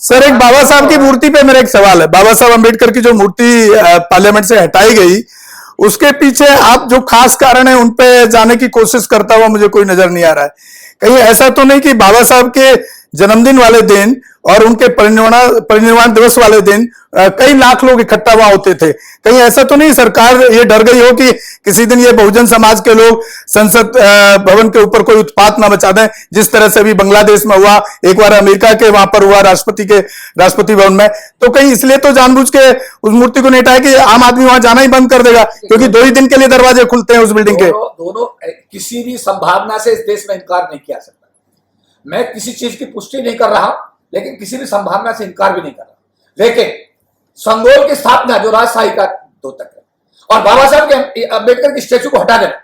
Sir एक बाबा साहब की मूर्ति पे मेरा एक सवाल है। बाबा साहब अंबेडकर की जो मूर्ति पार्लियामेंट से हटाई गई, उसके पीछे आप जो खास कारण है उन पे जाने की कोशिश करता हुआ मुझे कोई नजर नहीं आ रहा है। कहीं ऐसा तो नहीं कि बाबा साहब के जन्मदिन वाले दिन और उनके परिनिर्वाण दिवस वाले दिन कई लाख लोग इकट्ठा वहां होते थे? कहीं ऐसा तो नहीं सरकार ये डर गई हो कि किसी दिन ये बहुजन समाज के लोग संसद भवन के ऊपर कोई उत्पात ना मचा दें, जिस तरह से अभी बांग्लादेश में हुआ, एक बार अमेरिका के वहां पर हुआ राष्ट्रपति भवन में? तो कहीं इसलिए तो जानबूझ के उस मूर्ति को नहीं हटाया कि आम आदमी वहां जाना ही बंद कर देगा, क्योंकि 2 ही दिन के लिए दरवाजे खुलते हैं उस बिल्डिंग के। दोनों किसी भी संभावना से इस देश में इनकार नहीं किया सकता। मैं किसी चीज की पुष्टि नहीं कर रहा, लेकिन किसी भी संभावना से इनकार भी नहीं कर रहा। लेकिन संगोल की स्थापना जो राजशाही का द्योतक है और बाबा साहब के अम्बेडकर की स्टैचू को हटा देना,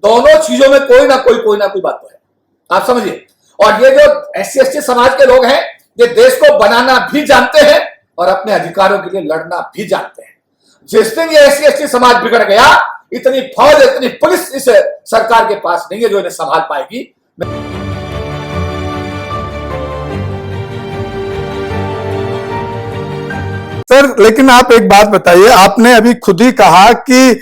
दोनों चीजों में कोई ना कोई बात तो है, आप समझिए। और ये जो SC/ST समाज के लोग हैं, ये देश को बनाना भी जानते हैं और अपने अधिकारों के लिए लड़ना भी जानते हैं। जिस दिन ये SC/ST समाज बिगड़ गया, इतनी फौज, इतनी पुलिस इस सरकार के पास नहीं है जो इन्हें संभाल पाएगी। सर लेकिन आप एक बात बताइए, आपने अभी खुद ही कहा कि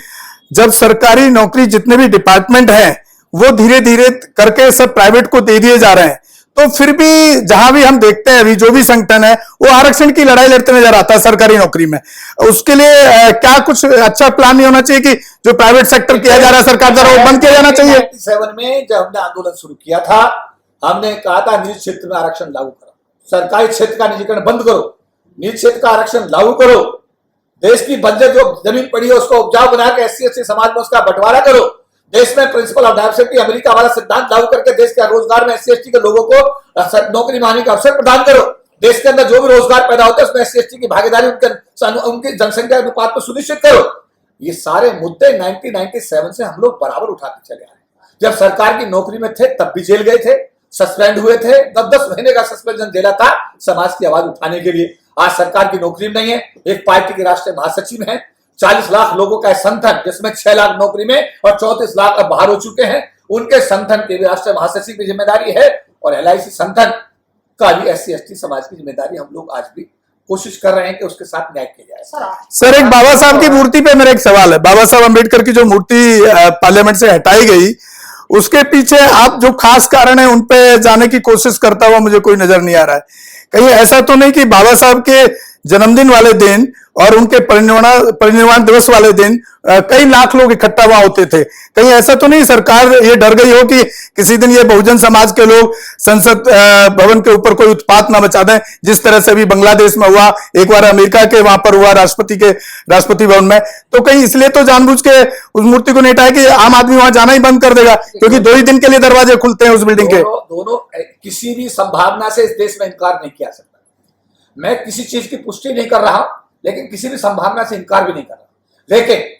जब सरकारी नौकरी जितने भी डिपार्टमेंट हैं वो धीरे धीरे करके सब प्राइवेट को दे दिए जा रहे हैं, तो फिर भी जहां भी हम देखते हैं अभी जो भी संगठन है वो आरक्षण की लड़ाई लड़ते नजर आता है सरकारी नौकरी में। उसके लिए क्या कुछ अच्छा प्लान नहीं होना चाहिए कि जो प्राइवेट सेक्टर किया जा रहा है सरकार द्वारा, वो बंद किया जाना चाहिए? 97 में जब हमने आंदोलन शुरू किया था, हमने कहा था निजी क्षेत्र में आरक्षण लागू करो, सरकारी क्षेत्र का निजीकरण बंद करो, निजी क्षेत्र का आरक्षण लागू करो, देश की बंजर जो जमीन पड़ी है उसको उपजाऊ बना के SC/ST समाज में उसका बंटवारा करो, देश में प्रिंसिपल ऑफ डाइवर्सिटी अमेरिका वाला सिद्धांत लागू करके देश के रोजगार में SC/ST के लोगों को नौकरी पाने का अवसर प्रदान करो, देश के अंदर जो भी रोजगार पैदा होता है उसमें SC/ST की भागीदारी उनकी जनसंख्या अनुपात में सुनिश्चित करो। ये सारे मुद्दे 1997 से हम लोग बराबर उठाते चले आए। जब सरकार की नौकरी में थे तब भी जेल गए थे, सस्पेंड हुए थे, 10-10 महीने का सस्पेंशन जेला था समाज की आवाज उठाने के लिए। आज सरकार की नौकरी में नहीं है, एक पार्टी के राष्ट्रीय महासचिव हैं, 40 लाख लोगों का संगठन जिसमें 6 लाख नौकरी में और 34 लाख अब बाहर हो चुके हैं, उनके संगठन के भी राष्ट्रीय महासचिव की जिम्मेदारी है और LIC संगठन का भी SC/ST समाज की जिम्मेदारी हम लोग आज भी कोशिश कर रहे हैं कि उसके साथ न्याय किया जाए। सर एक बाबा साहब की मूर्ति पे मेरा एक सवाल है। बाबा साहब अंबेडकर की जो मूर्ति पार्लियामेंट से हटाई गई, उसके पीछे आप जो खास कारण है उन पे जाने की कोशिश करता हुआ मुझे कोई नजर नहीं आ रहा है। कहीं ऐसा तो नहीं कि बाबा साहब के जन्मदिन वाले दिन और उनके परिनिर्वाण दिवस वाले दिन कई लाख लोग इकट्ठा वहां होते थे? कहीं ऐसा तो नहीं सरकार ये डर गई हो कि किसी दिन ये बहुजन समाज के लोग संसद भवन के ऊपर कोई उत्पात ना मचा दें, जिस तरह से अभी बांग्लादेश में हुआ, एक बार अमेरिका के वहां पर हुआ राष्ट्रपति भवन में? तो कहीं इसलिए तो जानबूझ के उस मूर्ति को नहीं हटाया कि आम आदमी वहां जाना ही बंद कर देगा, क्योंकि 2 ही दिन के लिए दरवाजे खुलते हैं उस बिल्डिंग के। दोनों किसी भी संभावना से इस देश में इनकार नहीं किया सकता। मैं किसी चीज की पुष्टि नहीं कर रहा, लेकिन किसी भी संभावना से इनकार भी नहीं कर रहा। लेकिन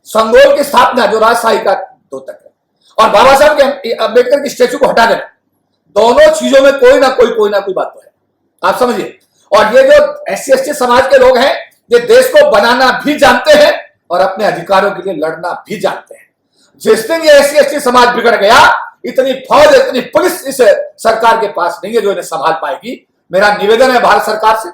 संगोल की स्थापना जो राजशाही का द्योतक है और बाबा साहब के अम्बेडकर की स्टैचू को हटा देना, दोनों चीजों में कोई ना कोई बात तो है, आप समझिए। और ये जो SC/ST समाज के लोग हैं, ये देश को बनाना भी जानते हैं और अपने अधिकारों के लिए लड़ना भी जानते हैं। जिस दिन ये SC/ST समाज बिगड़ गया, इतनी फौज, इतनी पुलिस इस सरकार के पास नहीं है जो इन्हें संभाल पाएगी। मेरा निवेदन है भारत सरकार से,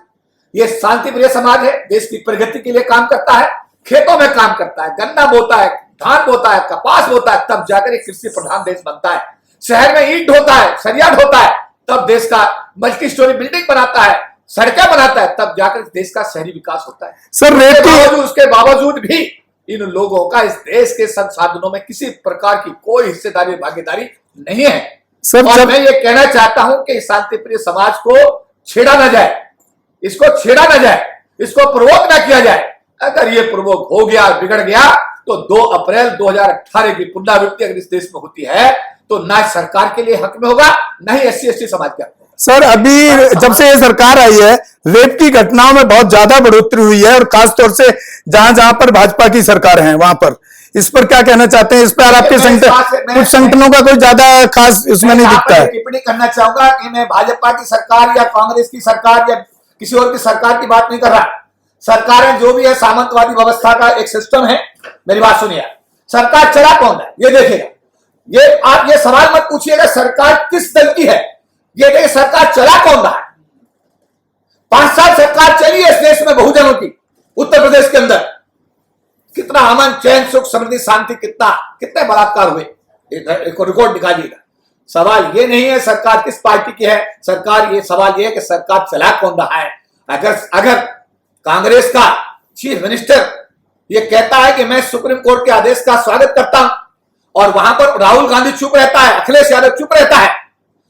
ये शांति प्रिय समाज है, देश की प्रगति के लिए काम करता है, खेतों में काम करता है, गन्ना बोता है, धान बोता है, कपास बोता है, तब जाकर एक कृषि प्रधान देश बनता है। शहर में ईंट होता है, सरिया होता है, तब देश का मल्टी स्टोरी बिल्डिंग बनाता है, सड़कें बनाता है, तब जाकर देश का शहरी विकास होता है। सर उसके बावजूद भी इन लोगों का इस देश के संसाधनों में किसी प्रकार की कोई हिस्सेदारी भागीदारी नहीं है। और मैं ये कहना चाहता हूं कि शांति प्रिय समाज को छेड़ा ना जाए, इसको छेड़ा ना जाए, इसको प्रवोक ना किया जाए। अगर ये प्रवोक हो गया, बिगड़ गया, तो 2 अप्रैल 2018 की पुनरावृत्ति अगर इस देश में होती है तो ना सरकार के लिए हक में होगा, ना ही SC/ST समाज के हक में। सर अभी जब से ये सरकार आई है, रेप की घटनाओं में बहुत ज्यादा बढ़ोतरी हुई है और खासतौर से जहां जहां पर भाजपा की सरकार है वहां पर। इस पर क्या कहना चाहते हैं? इस पर आपके कुछ संगठनों का कोई ज्यादा खास इसमें नहीं दिखता है। टिप्पणी करना चाहूंगा कि मैं भाजपा की सरकार या कांग्रेस की सरकार या किसी और की सरकार की बात नहीं कर रहा। सरकारें जो भी है, सामंतवादी व्यवस्था का एक सिस्टम है। मेरी बात सुनिए, सरकार चला कौन है ये देखिएगा। ये आप ये सवाल मत पूछिएगा सरकार किस दल की है, ये देखिए सरकार चला कौन रहा है। 5 साल सरकार चली है इस देश में बहुजनों की, उत्तर प्रदेश के अंदर कितना अमन चैन सुख समृद्धि शांति, कितने बलात्कार हुए, एक रिकॉर्ड निकालिएगा। सवाल ये नहीं है सरकार किस पार्टी की है, सवाल ये है कि सरकार चला कौन रहा है। अगर कांग्रेस का चीफ मिनिस्टर ये कहता है कि मैं सुप्रीम कोर्ट के आदेश का स्वागत करता हूं और वहां पर राहुल गांधी चुप रहता है, अखिलेश यादव चुप रहता है,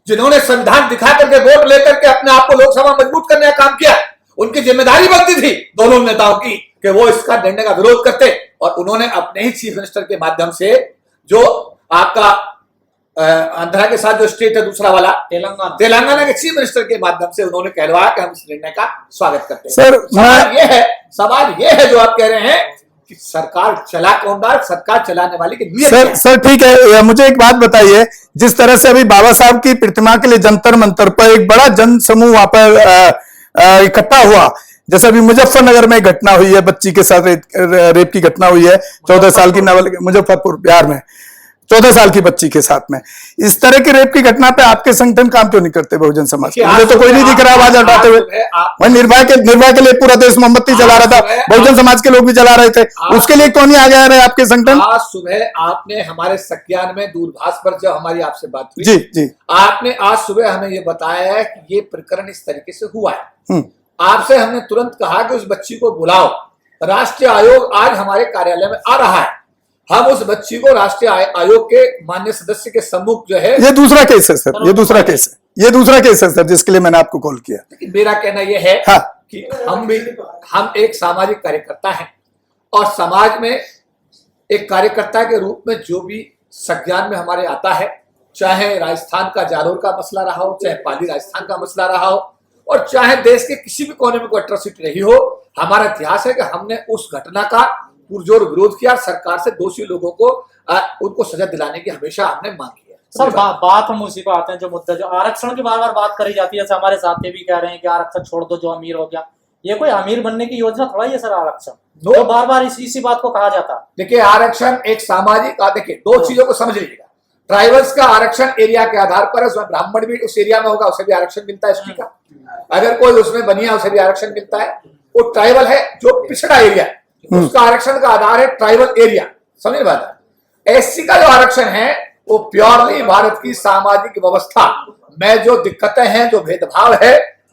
जिन्होंने संविधान दिखा करके वोट लेकर के अपने आप को लोकसभा मजबूत करने का काम किया, उनकी जिम्मेदारी बनती थी दोनों नेताओं की कि वो इसका निर्णय का विरोध करते, और उन्होंने अपने ही चीफ मिनिस्टर के माध्यम से, जो आपका आंध्रा के साथ जो स्टेट है दूसरा वाला तेलंगाना के चीफ मिनिस्टर के माध्यम से उन्होंने कहलवाया कि हम इस निर्णय का स्वागत करते हैं। सर सवाल ये है जो आप कह रहे हैं कि सरकार चला कौन रहा, सरकार चलाने वाले की नीयत सर ठीक है, मुझे एक बात बताइए, जिस तरह से अभी बाबा साहब की प्रतिमा के लिए जंतर मंतर पर एक बड़ा जन समूह वहां पर इकट्ठा हुआ, जैसे अभी मुजफ्फरनगर में घटना हुई है, बच्ची के साथ रेप की घटना हुई है, 14 साल की नाबालिग, मुजफ्फरपुर बिहार में 14 साल की बच्ची के साथ में, इस तरह की रेप की घटना पे आपके संगठन काम क्यों नहीं करते बहुजन समाज के? मुझे तो कोई नहीं दिख रहा आवाज उठाते हुए। वही निर्भया के लिए पूरा देश मोमबत्ती जला रहा था, बहुजन समाज के लोग भी जला रहे थे, उसके लिए क्यों नहीं आ गया रहे आपके संगठन? आज सुबह आपने हमारे संज्ञान में दूरभाष पर जब हमारी आपसे बात हुई, जी आपने आज सुबह हमें ये बताया है कि ये प्रकरण इस तरीके से हुआ है। आपसे हमने तुरंत कहा कि उस बच्ची को बुलाओ, राष्ट्रीय आयोग आज हमारे कार्यालय में आ रहा है, हम उस बच्ची को राष्ट्रीय आयोग के माननीय सदस्य के सम्मुख जो है, ये दूसरा केस है सर, ये दूसरा केस है सर, जिसके लिए मैंने आपको कॉल किया। मेरा कहना यह है हाँ। कि हम एक सामाजिक कार्यकर्ता हैं और समाज में एक कार्यकर्ता के रूप में जो भी संज्ञान में हमारे आता है, चाहे राजस्थान का जालोर का मसला रहा हो, चाहे पाली राजस्थान का मसला रहा हो, और चाहे देश के किसी भी कोने में कोई अट्रॉसिटी रही हो, हमारा इतिहास है कि हमने उस घटना का पुरजोर विरोध किया, सरकार से दोषी लोगों को उनको सजा दिलाने की हमेशा हमने मांग की है। सर बात हम उसी पे आते हैं, जो मुद्दा जो आरक्षण की बार बार बात करी जाती है, हमारे साथी भी कह रहे हैं कि आरक्षण छोड़ दो जो अमीर हो गया, ये कोई अमीर बनने की योजना थोड़ा ही है सर आरक्षण, तो बार बार इसी बात को कहा जाता है। देखिए आरक्षण एक सामाजिक, देखिए दो चीजों को समझ लीजिएगा, ट्राइबल्स का आरक्षण एरिया के आधार पर है, उसमें ब्राह्मण भी उस एरिया में होगा उसे भी आरक्षण मिलता है एसटी का, अगर कोई उसमें बनिया उसे भी आरक्षण मिलता है, वो ट्राइबल है जो पिछड़ा एरिया है उसका आरक्षण का आधार है ट्राइबल एरिया, समझ बात है। एससी का जो आरक्षण है वो प्योरली भारत की सामाजिक व्यवस्था में जो दिक्कतें हैं, जो भेदभाव है,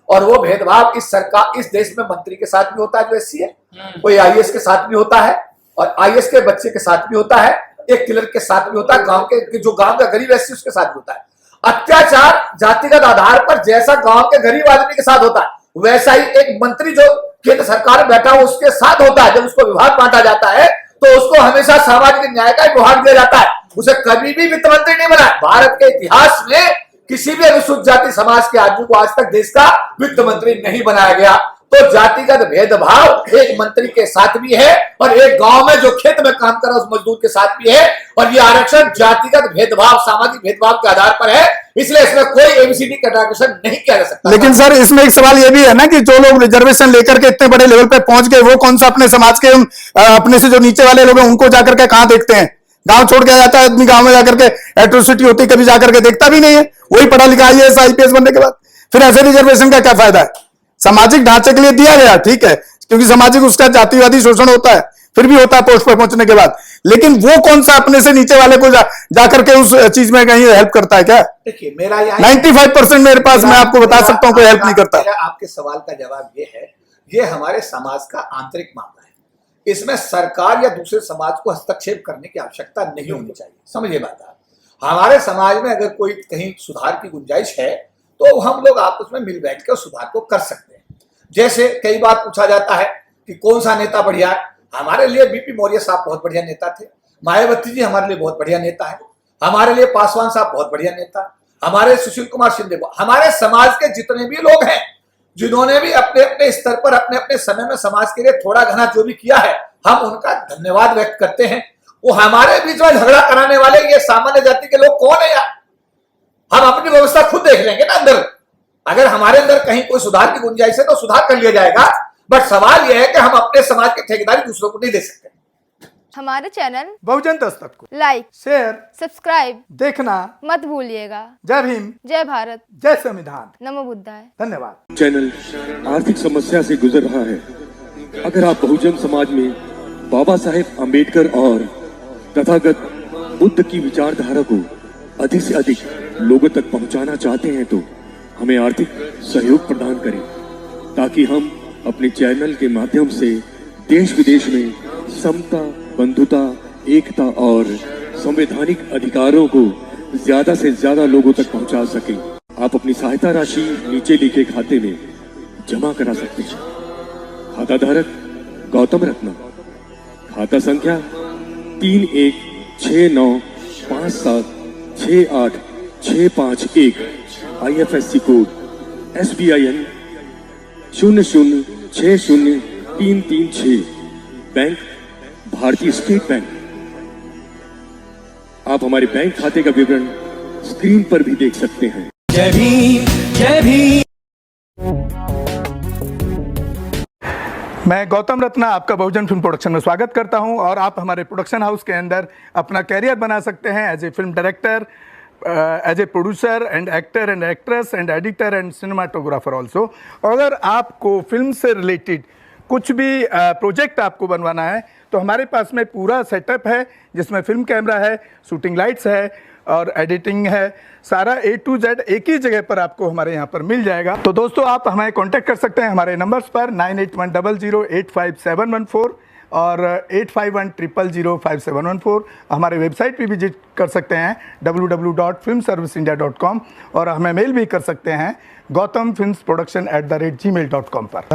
और वो भेदभाव इस सरकार इस देश में मंत्री के साथ भी होता है जो एससी है, कोई आईएएस के साथ भी होता है, और आईएएस के बच्चे के साथ भी होता है, एक क्लर्क के साथ भी होता है, गांव के जो गांव का गरीब एससी उसके साथ भी होता है। अत्याचार जातिगत आधार पर जैसा गांव के गरीब आदमी के साथ होता है, वैसा ही एक मंत्री जो केंद्र सरकार में बैठा हो उसके साथ होता है। जब उसको विभाग बांटा जाता है तो उसको हमेशा सामाजिक न्याय का विभाग दिया जाता है, उसे कभी भी वित्त मंत्री नहीं बना। भारत के इतिहास में किसी भी अनुसूचित जाति समाज के आदमी को आज तक देश का वित्त मंत्री नहीं बनाया गया। तो जातिगत भेदभाव एक मंत्री के साथ भी है और एक गांव में जो खेत में काम कर रहा है उस मजदूर के साथ भी है, और ये आरक्षण जातिगत भेदभाव सामाजिक भेदभाव के आधार पर है, इसलिए इसमें कोई एबीसीडी कैटेगराइजेशन नहीं किया जा सकता। लेकिन सर इसमें एक सवाल ये भी है ना कि जो लोग रिजर्वेशन लेकर के इतने बड़े लेवल पे पहुंच गए, वो कौन सा अपने समाज के अपने से जो नीचे वाले लोग हैं उनको जाकर के कहां देखते हैं? गांव छोड़ के आ जाता है आदमी, गांव में जाकर के एट्रोसिटी होती कभी जाकर के देखता भी नहीं है, वही पढ़ा लिखा आईएएस आईपीएस बनने के बाद फिर ऐसे रिजर्वेशन का क्या फायदा है? सामाजिक ढांचे के लिए दिया गया, ठीक है, क्योंकि सामाजिक उसका जातिवादी शोषण होता है, फिर भी होता है पोस्ट पर पहुंचने के बाद, लेकिन वो कौन सा अपने से नीचे वाले को जाकर के उस चीज में कहीं हेल्प करता है क्या? देखिए मेरा 95% मेरे पास, मैं आपको बता सकता हूं, कोई हेल्प नहीं करता। आपके सवाल का जवाब ये है, ये हमारे समाज का आंतरिक मामला है, इसमें सरकार या दूसरे समाज को हस्तक्षेप करने की आवश्यकता नहीं होनी चाहिए। समझिए बात आप, हमारे समाज में अगर कोई कहीं सुधार की गुंजाइश है तो हम लोग आपस में मिल बैठ कर सुधार को कर सकते हैं। जैसे कई बार पूछा जाता है कि कौन सा नेता बढ़िया है, हमारे लिए बीपी मौर्य साहब बहुत बढ़िया नेता थे, मायावती जी हमारे लिए बहुत बढ़िया नेता है, हमारे लिए पासवान साहब बहुत बढ़िया नेता, हमारे सुशील कुमार शिंदे, हमारे समाज के जितने भी लोग हैं जिन्होंने भी अपने अपने स्तर पर अपने अपने समय में समाज के लिए थोड़ा घना जो भी किया है, हम उनका धन्यवाद व्यक्त करते हैं। वो हमारे बीच में झगड़ा कराने वाले ये सामान्य जाति के लोग कौन है यार? हम अपनी व्यवस्था खुद देख लेंगे ना अंदर, अगर हमारे अंदर कहीं कोई सुधार की गुंजाइश है तो सुधार कर लिया जाएगा, बट सवाल यह है कि हम अपने समाज की ठेकेदारी दूसरों को नहीं दे सकते। हमारे चैनल बहुजन दस्तक को लाइक, शेयर, सब्सक्राइब देखना मत भूलिएगा। जय भीम, जय भारत, जय संविधान, नमो बुद्धाय। धन्यवाद। चैनल आर्थिक समस्या से गुजर रहा है। अगर आप बहुजन समाज में बाबा साहेब अम्बेडकर और तथागत बुद्ध की विचारधारा को अधिक से अधिक लोगों तक पहुंचाना चाहते हैं तो हमें आर्थिक सहयोग प्रदान करें, ताकि हम अपने चैनल के माध्यम से देश विदेश में समता, बंधुता, एकता और संवैधानिक अधिकारों को ज्यादा से ज्यादा लोगों तक पहुंचा सकें। आप अपनी सहायता राशि नीचे लिखे खाते में जमा करा सकते हैं। खाता धारक गौतम रत्ना, खाता संख्या 316957686551, IFSC कोड SBIN 0060336, बैंक भारतीय स्टेट बैंक। आप हमारे बैंक खाते का विवरण स्क्रीन पर भी देख सकते हैं। जय भीम, जय भीम। मैं गौतम रत्ना आपका बहुजन फिल्म प्रोडक्शन में स्वागत करता हूं और आप हमारे प्रोडक्शन हाउस के अंदर अपना कैरियर बना सकते हैं as a film director, as a producer and actor and actress and editor and cinematographer also. अगर आपको फिल्म से रिलेटेड कुछ भी प्रोजेक्ट आपको बनवाना है तो हमारे पास में पूरा सेटअप है, जिसमें फिल्म कैमरा है, शूटिंग लाइट्स है और एडिटिंग है। सारा A to Z एक ही जगह पर आपको हमारे यहाँ पर मिल जाएगा। तो दोस्तों, आप हमें कांटेक्ट कर सकते हैं हमारे नंबर्स पर 9810085714 और 8510005714। हमारे वेबसाइट पे विजिट कर सकते हैं www.filmserviceindia.com और हमें मेल भी कर सकते हैं gautamfilmsproduction@gmail.com पर। धन्यवाद।